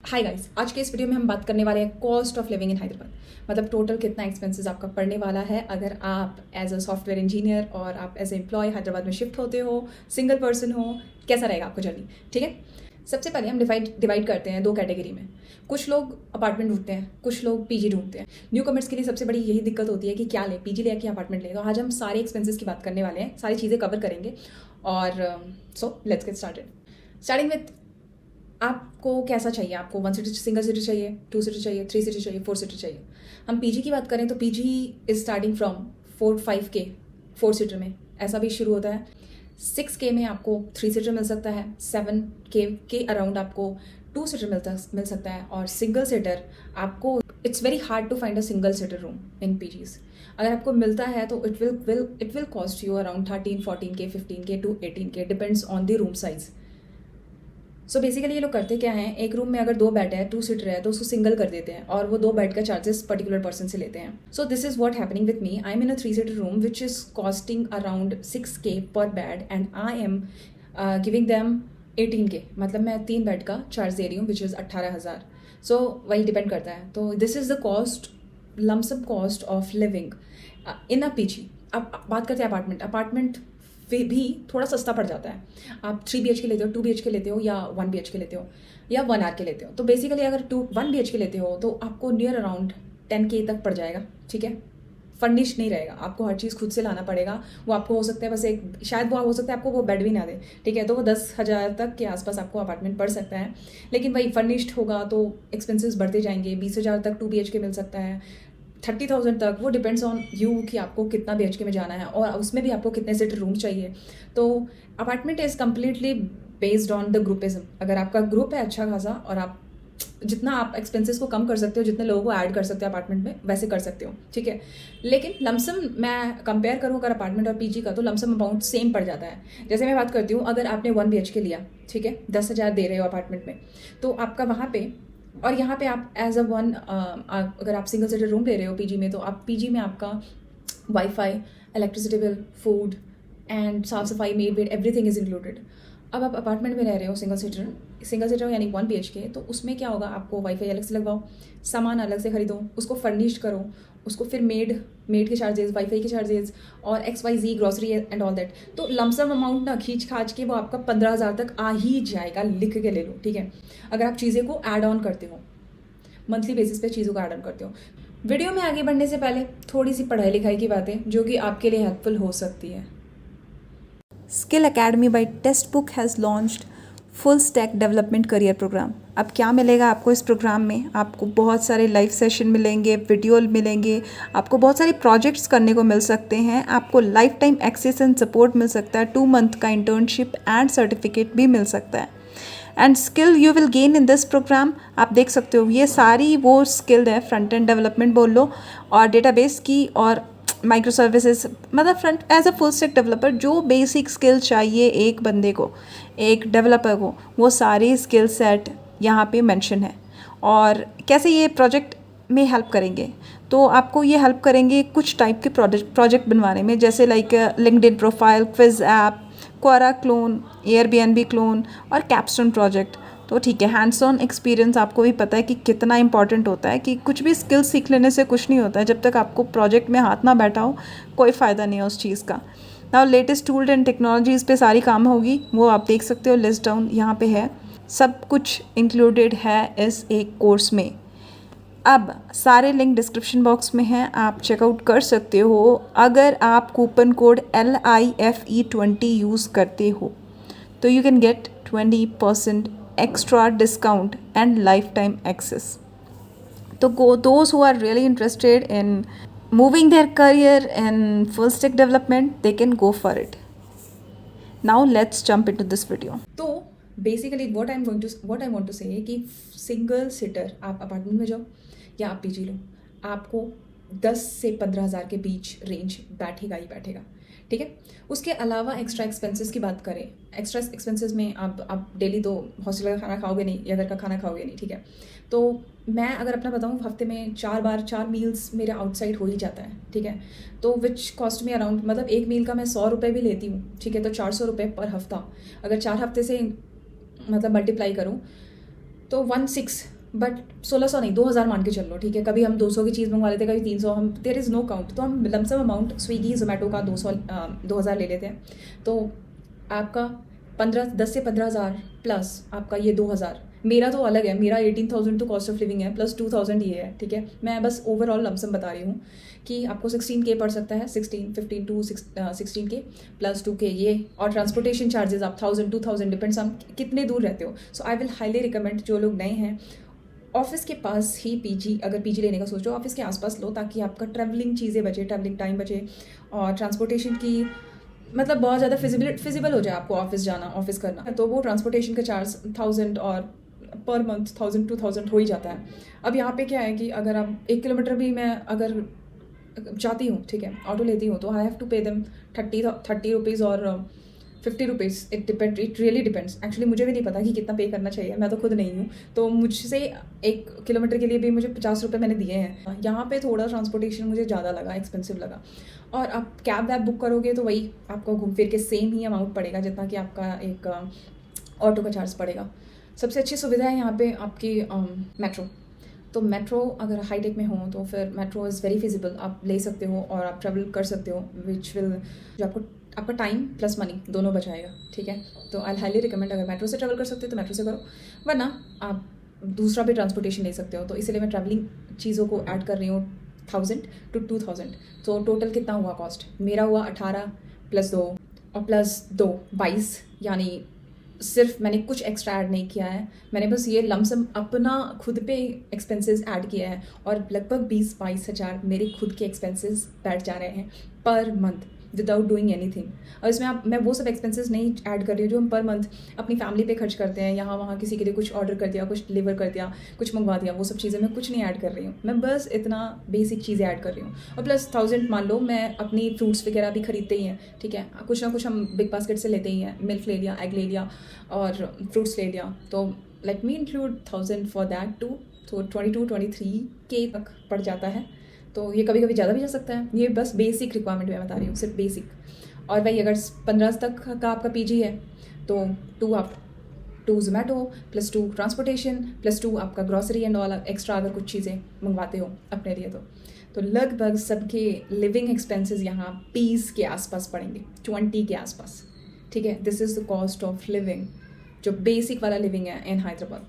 Hi guys, आज के इस वीडियो में हम बात करने वाले हैं cost of living in Hyderabad. मतलब टोटल कितना एक्सपेंसेस आपका पड़ने वाला है अगर आप एज अ सॉफ्टवेयर इंजीनियर और आप एज ए एम्प्लॉय हैदराबाद में शिफ्ट होते हो, सिंगल पर्सन हो, कैसा रहेगा आपको जर्नी। ठीक है, सबसे पहले हम डिवाइड करते हैं दो कैटेगरी में। कुछ लोग अपार्टमेंट ढूंढते हैं, कुछ लोग पीजी ढूंढते हैं। न्यू कमर्स के लिए सबसे बड़ी यही दिक्कत होती है कि क्या ले, पीजी ले कि अपार्टमेंट ले। तो आज हम सारे एक्सपेंसेस की बात करने वाले हैं, सारी चीज़ें कवर करेंगे। और so let's get started. Starting with आपको कैसा चाहिए। आपको 1 सीटर सिंगल सीटर चाहिए, 2 सीटर चाहिए, 3 सीटर चाहिए, 4 सीटर चाहिए। हम पीजी की बात करें तो PG is starting from 4-5K 4 seater में, ऐसा भी शुरू होता है। 6K में आपको 3 सीटर मिल सकता है, 7K के अराउंड आपको 2 सीटर मिल सकता है। और सिंगल सीटर आपको it's very hard to find a single seater room in PGs. अगर आपको मिलता है तो it will cost you around 13-14K 15K to 18K, depends on the room size. So basically ये लोग करते क्या हैं, एक रूम में अगर 2 बेड है, 2 सीटर है, तो उसको सिंगल कर देते हैं और वो 2 बेड का चार्जेस पर्टिकुलर पर्सन से लेते हैं। So this is what happening with me. I am in a 3 seater room which is costing around 6K पर bed and I am giving them 18K। मतलब मैं 3 बेड का चार्ज दे रही हूँ विच इज़ 18,000। सो वही डिपेंड करता है। तो this is the cost, lump sum cost of living in a PG. अब बात करते हैं अपार्टमेंट भी थोड़ा सस्ता पड़ जाता है। आप 3 BHK लेते हो, 2 BHK लेते हो, या 1 BHK लेते हो, या 1 RK लेते हो। तो बेसिकली अगर 1 BHK लेते हो तो आपको नियर अराउंड 10K तक पड़ जाएगा। ठीक है, फर्निश नहीं रहेगा, आपको हर चीज़ खुद से लाना पड़ेगा। वो आपको हो सकता है बस एक, शायद वो हो सकता है आपको वो बेड भी ना दे। ठीक है, तो वो 10,000 तक के आसपास आपको अपार्टमेंट पड़ सकता है। लेकिन वही फर्निश्ड होगा तो एक्सपेंसेस बढ़ते जाएंगे। 20,000 तक 2 BHK मिल सकता है, 30,000 तक। वो डिपेंड्स ऑन यू कि आपको कितना BHK में जाना है और उसमें भी आपको कितने सीटर रूम चाहिए। तो apartment is completely based on the groupism. अगर आपका ग्रुप है अच्छा खासा और आप जितना आप एक्सपेंसेस को कम कर सकते हो, जितने लोगों को ऐड कर सकते हो अपार्टमेंट में, वैसे कर सकते हो। ठीक है, लेकिन लमसम मैं कंपेयर करूँ अगर अपार्टमेंट और पीजी का, तो लमसम अमाउंट सेम पड़ जाता है। जैसे मैं बात करती हूँ, अगर आपने 1 BHK लिया, ठीक है, 10,000 दे रहे हो अपार्टमेंट में, तो आपका वहाँ पे और यहाँ पे आप एज अ वन, अगर आप सिंगल सीटर रूम ले रहे हो पीजी में, तो आप पीजी में आपका wifi, electricity bill, food and साफ सफाई, मेड एवरीथिंग इज इंक्लूडेड। अब आप अपार्टमेंट में रह रहे हो सिंगल सीटर यानी 1 BHK, तो उसमें क्या होगा, आपको वाईफाई अलग से लगवाओ, सामान अलग से खरीदो, उसको फर्निश्ड करो, उसको फिर मेड के चार्जेस, वाईफाई के चार्जेस और XYZ grocery and all that. तो लमसम अमाउंट ना खींच खाच के वो आपका 15,000 तक आ ही जाएगा, लिख के ले लो। ठीक है, अगर आप चीज़ें को ऐड ऑन करते हो, मंथली बेसिस पे चीज़ों को ऐड ऑन करते हो। वीडियो में आगे बढ़ने से पहले थोड़ी सी पढ़ाई लिखाई की बातें जो कि आपके लिए हेल्पफुल हो सकती है। Skill academy by text book has launched full stack development career program. अब क्या मिलेगा आपको इस प्रोग्राम में? आपको बहुत सारे लाइव सेशन मिलेंगे, वीडियो मिलेंगे, आपको बहुत सारे प्रोजेक्ट्स करने को मिल सकते हैं, आपको lifetime access and support मिल सकता है, 2 मंथ का इंटर्नशिप एंड सर्टिफिकेट भी मिल सकता है। And skill you will gain in this program, आप देख सकते हो ये सारी वो स्किल है, फ्रंट एंड डेवलपमेंट बोल लो और डेटाबेस की और माइक्रो सर्विसेज, मतलब front as a full stack developer जो बेसिक स्किल चाहिए एक बंदे को, एक डेवलपर को, वो सारी स्किल सेट यहाँ पे मेंशन है। और कैसे ये प्रोजेक्ट में हेल्प करेंगे, तो आपको ये हेल्प करेंगे कुछ टाइप के प्रोजेक्ट बनवाने में, जैसे like LinkedIn profile, quiz app, Quora clone, Airbnb clone और कैप्स्टोन प्रोजेक्ट। तो ठीक है, हैंड्स ऑन एक्सपीरियंस आपको भी पता है कि कितना इंपॉर्टेंट होता है, कि कुछ भी स्किल सीख लेने से कुछ नहीं होता है जब तक आपको प्रोजेक्ट में हाथ ना बैठा हो, कोई फ़ायदा नहीं है उस चीज़ का। Now latest tool and technologies पे सारी काम होगी, वो आप देख सकते हो, लिस्ट डाउन यहाँ पे है, सब कुछ इंक्लूडेड है इस एक कोर्स में। अब सारे लिंक डिस्क्रिप्शन बॉक्स में हैं, आप चेकआउट कर सकते हो। अगर आप कूपन कोड LIFE20 यूज़ करते हो तो you can get 20% extra discount and lifetime access. So those who are really interested in moving their career in full stack development, they can go for it. Now let's jump into this video. तो basically what I want to say कि single seater आप apartment में जाओ या आप PG लो, आपको 10 से 15,000 के बीच रेंज बैठेगा ही बैठेगा। ठीक है, उसके अलावा एक्स्ट्रा एक्सपेंसेस की बात करें, एक्स्ट्रा एक्सपेंसेस में आप डेली तो हॉस्टल का खाना खाओगे नहीं या घर का खाना खाओगे नहीं। ठीक है, तो मैं अगर अपना बताऊँ, हफ्ते में 4 मील्स मेरे आउटसाइड हो ही जाता है। ठीक है, तो विच कॉस्ट में अराउंड, मतलब एक मील का मैं 100 रुपये भी लेती हूँ। ठीक है, तो 400 रुपये पर हफ्ता, अगर 4 हफ्ते से मतलब मल्टीप्लाई करूँ तो 1/6 बट 1600 नहीं, 2000 मान के चल लो, ठीक है। कभी हम 200 की चीज़ मंगवा लेते हैं, कभी 300, हम देयर इज़ नो काउंट, तो हम लमसम अमाउंट स्विगी जोमेटो का 2000 ले लेते हैं। तो आपका 10 से 15,000 प्लस आपका ये 2000, मेरा तो अलग है, मेरा 18,000 तो कॉस्ट ऑफ लिविंग है, प्लस 2000 ये है, ठीक है। मैं बस ओवरऑल लमसम बता रही हूँ कि आपको 16K पड़ सकता है, 15 टू 16K प्लस 2K ये, और ट्रांसपोर्टेशन चार्जेस आप 1000 2000 डिपेंड्स हम कितने दूर रहते हो। सो आई विल हाईली रिकमेंड, जो लोग नए हैं, ऑफिस के पास ही पीजी, अगर पीजी लेने का सोच रहे हो ऑफिस के आसपास लो, ताकि आपका ट्रैवलिंग चीज़ें बचे, ट्रैवलिंग टाइम बचे, और ट्रांसपोर्टेशन की मतलब बहुत ज़्यादा फिजिबल हो जाए आपको ऑफिस जाना, ऑफिस करना, तो वो ट्रांसपोर्टेशन का चार्ज 1000 और पर मंथ 1000 2000 हो ही जाता है। अब यहाँ पे क्या है कि अगर आप 1 किलोमीटर भी मैं अगर जाती हूँ, ठीक है, ऑटो लेती हूँ, तो I have to pay them 30 rupees और 50 rupees. It really depends. Actually मुझे भी नहीं पता कि कितना पे करना चाहिए, मैं तो खुद नहीं हूँ, तो मुझसे 1 किलोमीटर के लिए भी मुझे 50 रुपये मैंने दिए हैं। यहाँ पे थोड़ा ट्रांसपोर्टेशन मुझे ज़्यादा लगा, एक्सपेंसिव लगा। और आप कैब वैब बुक करोगे तो वही आपको घूम फिर के सेम ही अमाउंट पड़ेगा जितना कि आपका एक ऑटो का चार्ज पड़ेगा। सबसे अच्छी सुविधा है यहाँ पे आपकी मेट्रो। तो मेट्रो अगर हाईटेक में हो तो फिर मेट्रो इज़ वेरी फिजिबल, आप ले सकते हो और आप ट्रैवल कर सकते हो, विच विल जो आपका टाइम प्लस मनी दोनों बचाएगा, ठीक है। तो आई हाईली रिकमेंड, अगर मेट्रो से ट्रैवल कर सकते हो तो मेट्रो से करो, वरना आप दूसरा भी ट्रांसपोर्टेशन ले सकते हो। तो इसलिए मैं ट्रैवलिंग चीज़ों को ऐड कर रही हूँ 1000 to 2000। तो टोटल कितना हुआ कॉस्ट मेरा? हुआ 18 प्लस 2 और प्लस 2 22, यानी सिर्फ मैंने कुछ एक्स्ट्रा ऐड नहीं किया है, मैंने बस ये लमसम अपना खुद पे एक्सपेंसेस ऐड किया है, और लगभग 20-22 हज़ार मेरे खुद के एक्सपेंसेस बैठ जा रहे हैं per month without doing anything. और इसमें मैं वो सब एक्सपेंसेस नहीं ऐड कर रही हूँ जो हम पर मंथ अपनी फैमिली पे खर्च करते हैं, यहाँ वहाँ किसी के लिए कुछ ऑर्डर कर दिया, कुछ डिलीवर कर दिया, कुछ मंगवा दिया, वो सब चीज़ें मैं कुछ नहीं ऐड कर रही हूँ। मैं बस इतना बेसिक चीज़ें ऐड कर रही हूँ। और प्लस 1000 मान लो, मैं अपनी फ्रूट्स वगैरह भी खरीदते ही हैं, ठीक है, कुछ ना कुछ हम बिग बास्केट से लेते ही हैं, मिल्क ले लिया, एग ले लिया और फ्रूट्स ले लिया, तो let me include 1000 for that too. तो 22-23K तक पड़ जाता है। तो ये कभी कभी ज़्यादा भी जा सकता है, ये बस बेसिक रिक्वायरमेंट मैं बता रही हूँ, सिर्फ बेसिक। और भाई अगर 15 तक का आपका पीजी है तो 2 जोमेटो प्लस 2 ट्रांसपोर्टेशन प्लस 2 आपका ग्रॉसरी एंड ऑल एक्स्ट्रा अगर कुछ चीज़ें मंगवाते हो अपने लिए तो लगभग सबके लिविंग एक्सपेंसेस यहाँ 20 के आसपास पड़ेंगे, 20 के आसपास, ठीक है। This is the cost of living, जो बेसिक वाला लिविंग है इन हैदराबाद।